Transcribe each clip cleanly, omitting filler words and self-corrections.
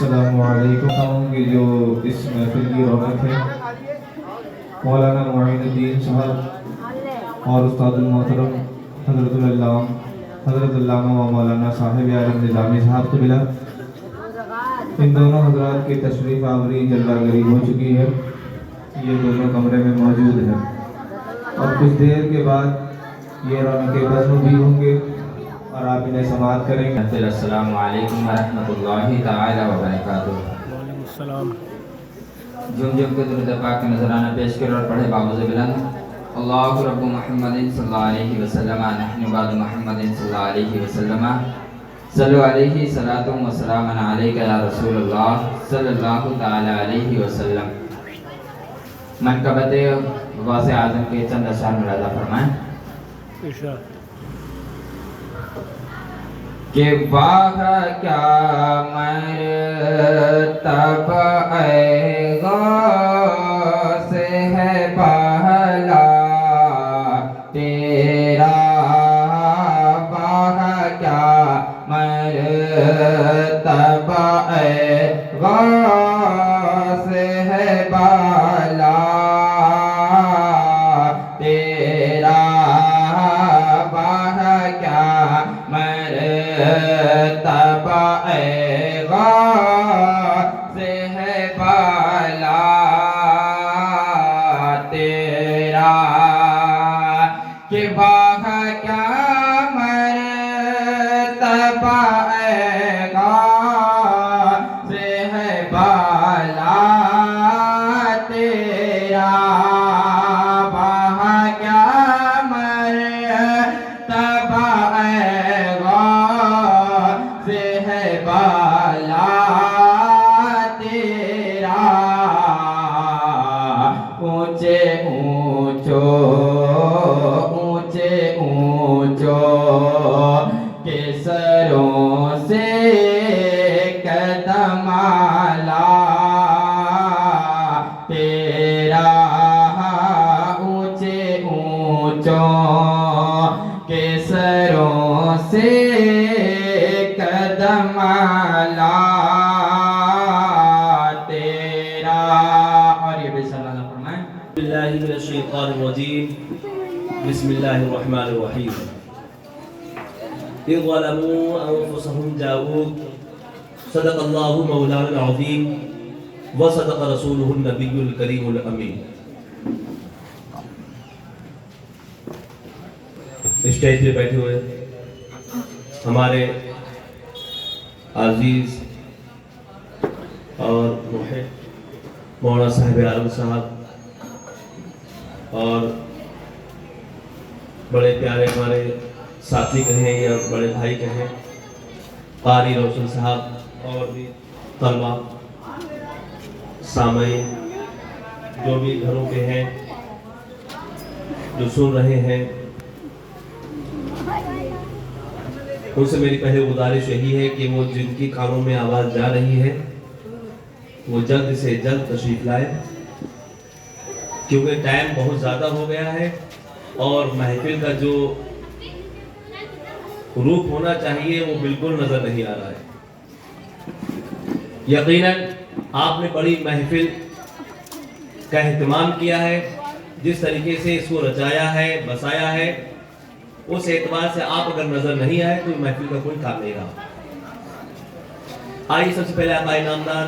السلام علیکم کی جو اس محفل کی رونق ہے مولانا معین الدین صاحب اور استاد المحترم حضرت علامہ و مولانا صاحب عالم نظامی صاحب قبلہ، ان دونوں حضرات کی تشریف آوری جلوہ گری ہو چکی ہے۔ یہ دونوں کمرے میں موجود ہیں اور کچھ دیر کے بعد یہ رونقیں بزم بھی ہوں گے اور آپ انہیں سماعت کریں گے۔ السلام علیکم ورحمۃ اللہ تعالی وبرکاتہ۔ وعلیکم السلام۔ جھوم کے درود پاک نذرانہ پیش کرو اور پڑھے باوز بلند۔ اللہ رب محمد صلی اللہ علیہ وسلم نحن بعد محمد صلی اللہ علیہ وسلم صلو علیہ صلاۃ و سلام علیک یا رسول اللہ صلی اللہ تعالی علیہ وسلم۔ منقبت غوث اعظم کے چند اشعار ملاحظہ فرمائیں کہ واہ کیا مرتبہ اے غوث ہے پہلا تیرا، واہ کیا مرتبہ اے غوث ہے بالا تیرا، واہ کیا مرتبہ اے غوث ہے بالا تیرا، کہ واہ کیا مرتبہ اے غوث ہے بالا تیرا، واہ کیا مرتبہ اے غوث ہے بالا تیرا، اونچے اونچو کے سروں سے قدم اعلیٰ تیرا، اونچے اونچوں کے سروں سے قدم اعلیٰ تیرا۔ اور یہ بھی سلام فرمائیں۔ باللہ من الشیطان الرجیم، بسم اللہ الرحمن الرحیم۔ اذ ظلموا انفسهم جاءوك صدق اللہ مولانا العظیم وصدق رسولہ النبی الکریم الامین۔ اسٹیج پہ بیٹھے ہوئے ہمارے عزیز اور محب مولانا صاحب عالم صاحب اور بڑے پیارے ہمارے ساتھی کہیں یا بڑے بھائی کہیں، قاری روشن صاحب اور بھی طلبہ، سامعین جو بھی گھروں کے ہیں جو سن رہے ہیں، ان سے میری پہلے گزارش یہی ہے کہ وہ جن کی کانوں میں آواز جا رہی ہے وہ جلد سے جلد تشریف لائے، کیونکہ ٹائم بہت زیادہ ہو گیا ہے اور محفل کا جو روپ ہونا چاہیے وہ بالکل نظر نہیں آ رہا ہے۔ یقیناً آپ نے بڑی محفل کا اہتمام کیا ہے، جس طریقے سے اس کو رچایا ہے، بسایا ہے، اس اعتبار سے آپ اگر نظر نہیں آئے تو محفل کا کوئی کام نہیں رہا۔ آئیے سب سے پہلے آقا نامدار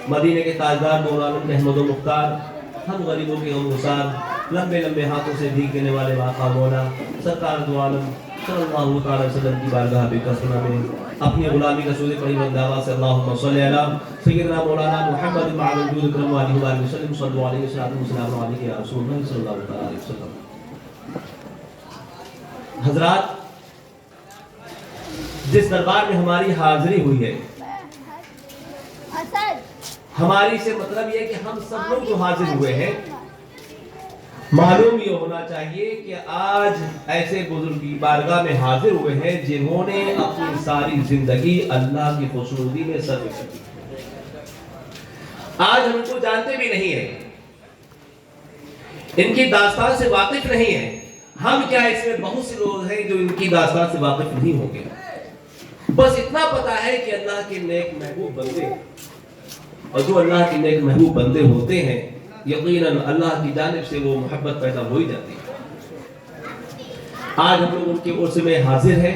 مدینے کے تاجدار نور عالم احمد و مختار، ہم غریبوں کے غمگسار، لمبے لمبے ہاتھوں سے بھیگ دینے والے آقا مولا سرکار دو عالم صلی اللہ تعالی وسلم کی بارگاہ بے قصنا میں اپنی غلامی کا سود پڑھی بنداوا سے اللہم صلی علی سیدنا مولانا محمد معاذ الجود کرم علیہ وآلہ وسلم صلی اللہ علیہ وسلم علیہ یا رسول اللہ صلی اللہ علیہ وسلم۔ حضرات، جس دربار میں ہماری حاضری ہوئی ہے، ہماری سے مطلب یہ کہ ہم سب لوگ جو حاضر ہوئے ہیں، معلوم یہ ہونا چاہیے کہ آج ایسے بزرگ کی بارگاہ میں حاضر ہوئے ہیں جنہوں نے اپنی ساری زندگی اللہ کی خوشنودی میں صرف کر دی۔ آج ہم ان کو جانتے بھی نہیں ہیں، ان کی داستان سے واقف نہیں ہیں، ہم کیا اس میں بہت سے لوگ ہیں جو ان کی داستان سے واقف نہیں ہوں گے۔ بس اتنا پتا ہے کہ اللہ अल्लाह के नेक महबूब बंदे, और जो अल्लाह के नेक महबूब बंदे होते हैं यकीनन अल्लाह की जानिब से वो मोहब्बत पैदा हो ही जाती है। आज हम लोग उनकी ओर से में हाजिर हैं।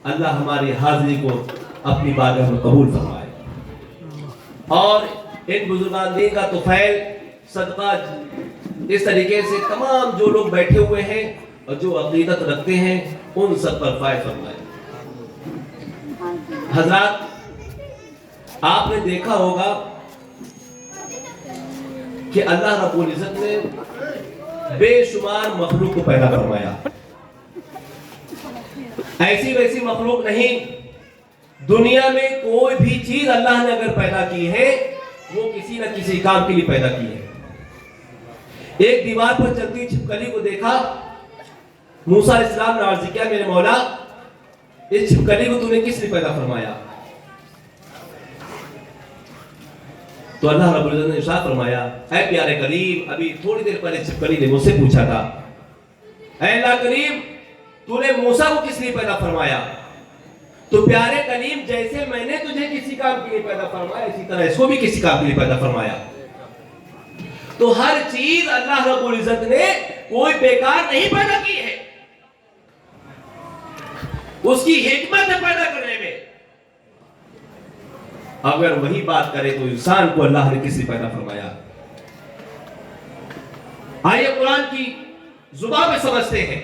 अल्लाह हमारी हाजिरी को अपनी बारगाह में कबूल फरमाए और इन बुजुर्गान दीन का तुफैल सदका इस तरीके से तमाम जो लोग बैठे हुए हैं और जो अकीदत रखते हैं उन सब पर फायद फरमाए। हजरात, आपने देखा होगा कि अल्लाह रब्बुल इज्जत ने बेशुमार मखलूक को पैदा फरमाया। ऐसी वैसी मखलूक नहीं, दुनिया में कोई भी चीज अल्लाह ने अगर पैदा की है वो किसी न किसी काम के लिए पैदा की है। एक दीवार पर चलती छिपकली को देखा, मूसा अलैहिस्सलाम ने अर्ज किया, मेरे मौला इस छिपकली को तूने किस लिए पैदा फरमाया? तो अल्लाह रब्बुल इज्जत ने इरशाद फरमाया, ऐ प्यारे करीम, अभी थोड़ी देर पहले छिपकली ने मुझसे पूछा था, ऐ अल्लाह करीम तूने मूसा को किस लिए पैदा फरमाया? तो प्यारे करीम, जैसे मैंने तुझे किसी काम के लिए पैदा फरमाया इसी तरह इसको भी किसी काम के लिए पैदा फरमाया। तो हर चीज अल्लाह रब्बुल इज्जत ने कोई बेकार नहीं पैदा की है, उसकी हिकमत है पैदा करने में। अगर वही बात करें तो इंसान को अल्लाह ने किस लिए पैदा फरमाया? आइए कुरान की जुबान में समझते हैं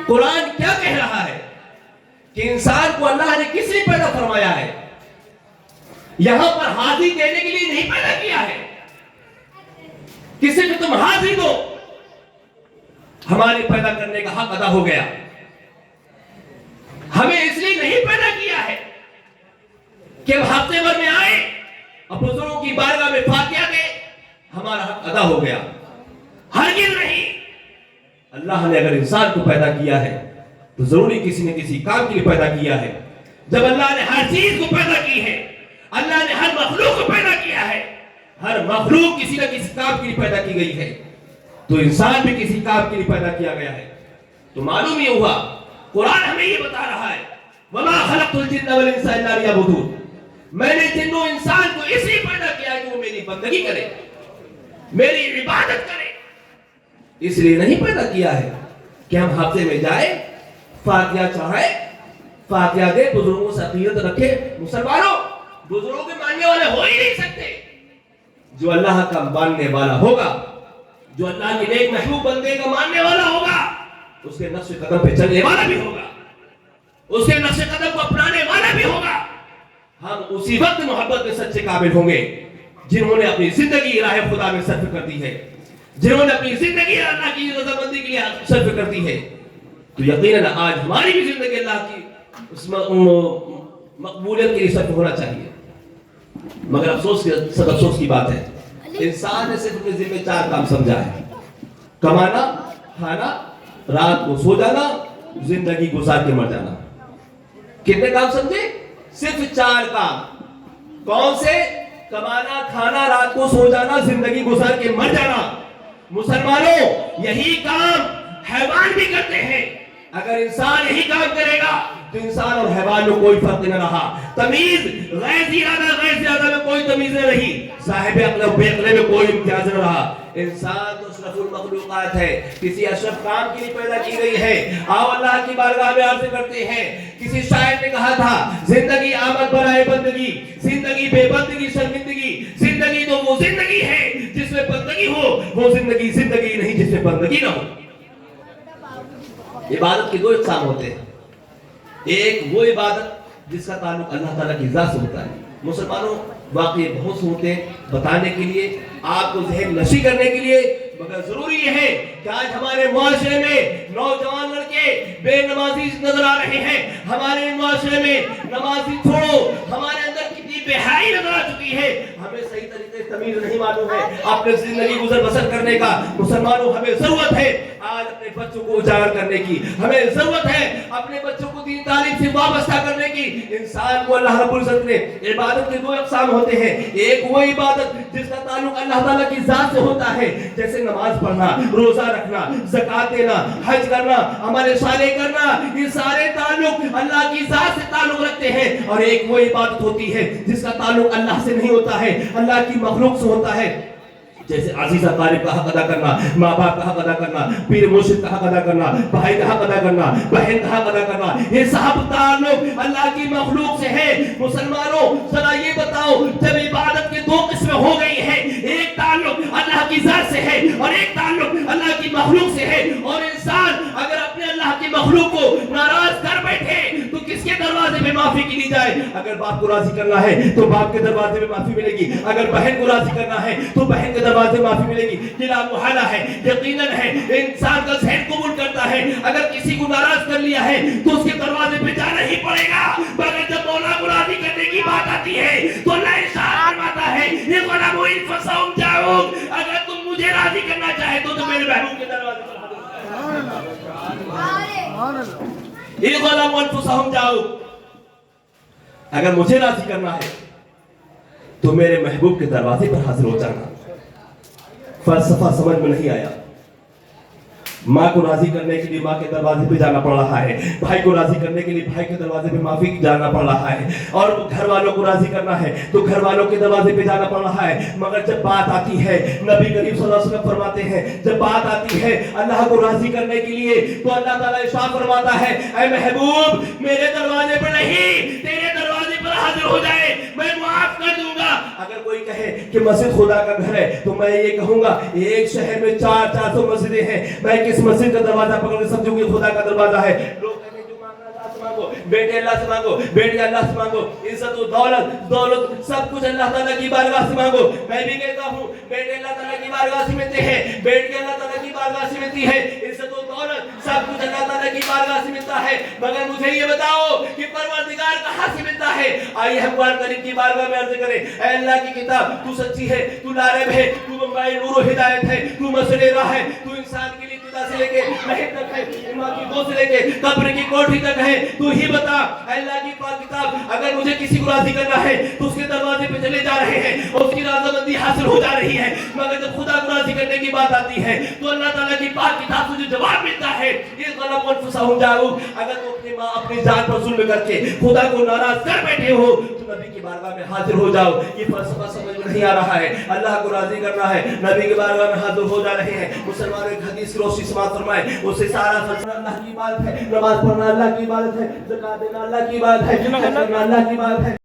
कुरान क्या कह रहा है कि इंसान को अल्लाह ने किस लिए पैदा फरमाया है। यहां पर हाजिरी देने के लिए नहीं पैदा किया है, किसी को तुम हाजिरी दो हमारे पैदा करने का हक अदा हो गया। हमें इसलिए नहीं पैदा किया है कि हम हफ्ते भर में आए और बुजुर्गों की बारगाह में फातिहा दे, हमारा हक अदा हो गया। हरगिज़ नहीं। अल्लाह ने अगर इंसान को पैदा किया है तो जरूरी किसी ने किसी काम के लिए पैदा किया है। जब अल्लाह ने हर चीज को पैदा की है, अल्लाह ने हर मखलूक को पैदा किया है, हर मखलूक किसी न किसी काम के लिए पैदा की गई है, तो इंसान भी किसी काम के लिए पैदा किया गया है। तो मालूम ये हुआ, कुरान हमें ये बता रहा है, वमा खलक़तुल जिन्ना वल इंसा इल्ला लियअबुदून, मैंने जिन्नो इंसान को इसलिए पैदा किया है कि वो मेरी बंदगी करे, मेरी इबादत करे। इसलिए नहीं पैदा किया है कि हम हफ्ते में जाए, फातिहा चढ़ाए, फातिहा दे, बुजुर्गों से अकीदत रखे। मुसलमानों, बुजुर्गों के मानने वाले हो ही नहीं सकते। जो अल्लाह का मानने वाला होगा, जो अल्लाह के नेक महबूब बंदे का मानने वाला होगा, उसके नक्शे कदम पे चलने वाला भी होगा, उसके नक्शे कदम को अपनाने वाला भी होगा। हम उसी वक्त मोहब्बत में सच्चे काबिल होंगे जिन्होंने अपनी जिंदगी राह खुदा में सर्फ कर दी है, जिन्होंने अपनी जिंदगी अल्लाह की रज़ामंदी के लिए सर्फ कर दी है। तो यकीनन आज हमारी भी जिंदगी अल्लाह की उस मकबूलियत के लिए सर्फ होना चाहिए। मगर अफसोस की बात है, इंसान ने सिर्फ अपने जिम्मे 4 काम समझा है, कमाना, खाना, रात को सो जाना, जिंदगी गुजार के मर जाना। कितने काम समझे? सिर्फ 4 काम। कौन से? कमाना, खाना, रात को सो जाना, जिंदगी गुजार के मर जाना। मुसलमानों, यही काम हैवान भी करते हैं। अगर इंसान यही काम करेगा तो इंसान और हैवान में कोई फर्क न रहा। तमीज गैर ज्यादा में कोई तमीज न रही, साहिब अक्ल बेअक्ल में कोई इम्तियाज न रहा। इंसान तो अशरफुल मखलूकात है, किसी अशरफ काम के लिए पैदा की गई है। आओ अल्लाह की बारगाह में अर्ज़ करते हैं, किसी शायर ने कहा था, जिंदगी आमद बनाए बंदगी, जिंदगी बेबंदगी शर्मिंदगी। जिंदगी तो वो जिंदगी है जिसमें बंदगी हो, वो जिंदगी जिंदगी नहीं जिसमें बंदगी ना हो। इबादत के 2 इक़साम होते हैं, एक वो इबादत जिसका ताल्लुक अल्लाह ताला की ज़ात से होता है। मुसलमानों, वाकई बहुत होते बताने के लिए, आपको ज़हन नशी करने के लिए, मगर जरूरी है कि आज हमारे मुआशरे में नौजवान लड़के बेनमाजी नजर आ रहे हैं। हमारे मुआशरे में नमाजी छोड़ो, हमारे अंदर कितनी बेहयाई नजर आ चुकी है। हमें सही तरीके से तमीज नहीं मालूम है अपने जिंदगी गुजर बसर करने का। मुसलमानों, हमें जरूरत है आज अपने बच्चों को उजागर करने की, हमें जरूरत है अपने बच्चों को दीन तालीम से वाबस्ता करने की। इंसान को अल्लाह रब्बुल इज्जत ने इबादत के दो अक़साम होते हैं। एक वो इबादत जिसका ताल्लुक अल्लाह ताला की ज़ात से होता है, जैसे नमाज पढ़ना, रोजा रखना, ज़कात देना, हज करना, अमल सालेह करना, ये सारे ताल्लुक अल्लाह की ज़ात से ताल्लुक रखते हैं। और एक वो इबादत होती है जिसका ताल्लुक अल्लाह से नहीं होता है, अल्लाह की मखलूक से होता है, जैसे अजीज़ा तारिब का हक अदा करना, माँ बाप का हक अदा करना, पीर मुर्शिद का हक अदा करना, भाई का हक अदा करना, बहन का हक अदा करना, ये सब ताल्लुक अल्लाह की मखलूक से है। मुसलमानों जरा ये बताओ, जब इबादत के दो किस्में हो गई है, एक ताल्लुक अल्लाह की ज़ात से है और एक ताल्लुक अल्लाह की मखलूक से है, और इंसान अगर अपने अल्लाह की मखलूक को नाराज कर बैठे तो किसके दरवाजे पे माफी की ली जाए? अगर बाप को राजी करना है तो बाप के दरवाजे पे माफी मिलेगी, अगर बहन को राजी करना है तो बहन के दरवाजे माफी मिलेगी। किला मुहाला है, यकीनन है, इंसान का ज़हन कबूल करता है, अगर किसी को नाराज कर लिया है तो उसके दरवाजे पे जाना ही पड़ेगा। मगर जब मौला को राजी करने की बात आती है तो अल्लाह इरशाद फरमाता है, ये गुलाम फसहुम जाओ, अगर तुम मुझे राजी करना चाहे तो मेरे महबूब के दरवाजे पर ये गुलाम फसहुम जाओ, अगर मुझे राजी करना है तो मेरे महबूब के दरवाजे पर हाजिर हो जाना। फलसफा समझ में नहीं आया। माँ को राजी करने के लिए माँ के दरवाजे पे जाना पड़ रहा है, भाई को राजी करने के लिए भाई के दरवाजे पे माफी जाना पड़ रहा है, और घर वालों को राजी करना है तो घर वालों के दरवाजे पे जाना पड़ रहा है। मगर जब बात आती है, नबी करीम सल्लल्लाहु अलैहि वसल्लम फरमाते हैं, जब बात आती है अल्लाह को राजी करने के लिए तो अल्लाह ताला इरशाद फरमाता है, ऐ महबूब मेरे दरवाजे पर नहीं तेरे दरवाजे पर हाजिर हो जाए, मैं माफ कर दूंगा। अगर कोई कहे कि मस्जिद खुदा का घर है तो मैं ये कहूंगा, एक शहर में 400 मस्जिदें हैं, मैं किस मस्जिद का दरवाजा पकड़ के समझूं कि खुदा का दरवाजा है? लोग कहते हैं जो मांगना अल्लाह से मांगो, बेटे अल्लाह से मांगो, बेटे अल्लाह से मांगो, इज्जत और दौलत सब कुछ अल्लाह ताला की बारगाह से मांगो। मैं भी कहता हूँ बेटे अल्लाह ताला की बारगाह से मिलते हैं, बेटी अल्लाह ताला की बारगाह से मिलती है, इज्जत और दौलत सब कुछ अल्लाह ताला की बारगाह से मिलता है। मगर मुझे ये बताओ कि परवरदिगार कहाँ से मिलता है? आइए हम कुरान करीम की बारगाह में अर्ज करें, ऐ अल्लाह की किताब तू सच्ची है, तू लारैब है, तू मंबाए नूर और हिदायत है, तू मसले राह है, तू इंसान के लिए से लेके महल तक है, इमाम की गोद से लेके कब्र की कोठी तक है। तू ही बता अल्लाह की पाक किताब, अगर मुझे किसी को राजी करना है तो उसके दरवाजे पे चले जा रहे हैं और उसकी रज़ामंदी हासिल हो जा रही है। मगर जब खुदा को राजी करने की बात आती है तो अल्लाह ताला की पाक किताब से जो जवाब मिलता है, ये ग़लम अनफुसहुम जाऊ, अगर तुम अपनी माँ अपनी जान पर जुल्म करके खुदा को नाराज कर बैठे हो तो नबी की बारगाह में हाजिर हो जाओ। ये फलसफा समझ में नहीं आ रहा है, अल्लाह को राजी करना है, नबी की बारगाह में हाजिर हो जा रहे हैं। मुसलमान एक हदीस की रोशनी समाप्त फरमाए, उससे सारा फलसफा अल्लाह की इबादत है, नमाज पढ़ना अल्लाह की इबादत है, ज़कात देना अल्लाह की इबादत है, हज करना अल्लाह की इबादत है।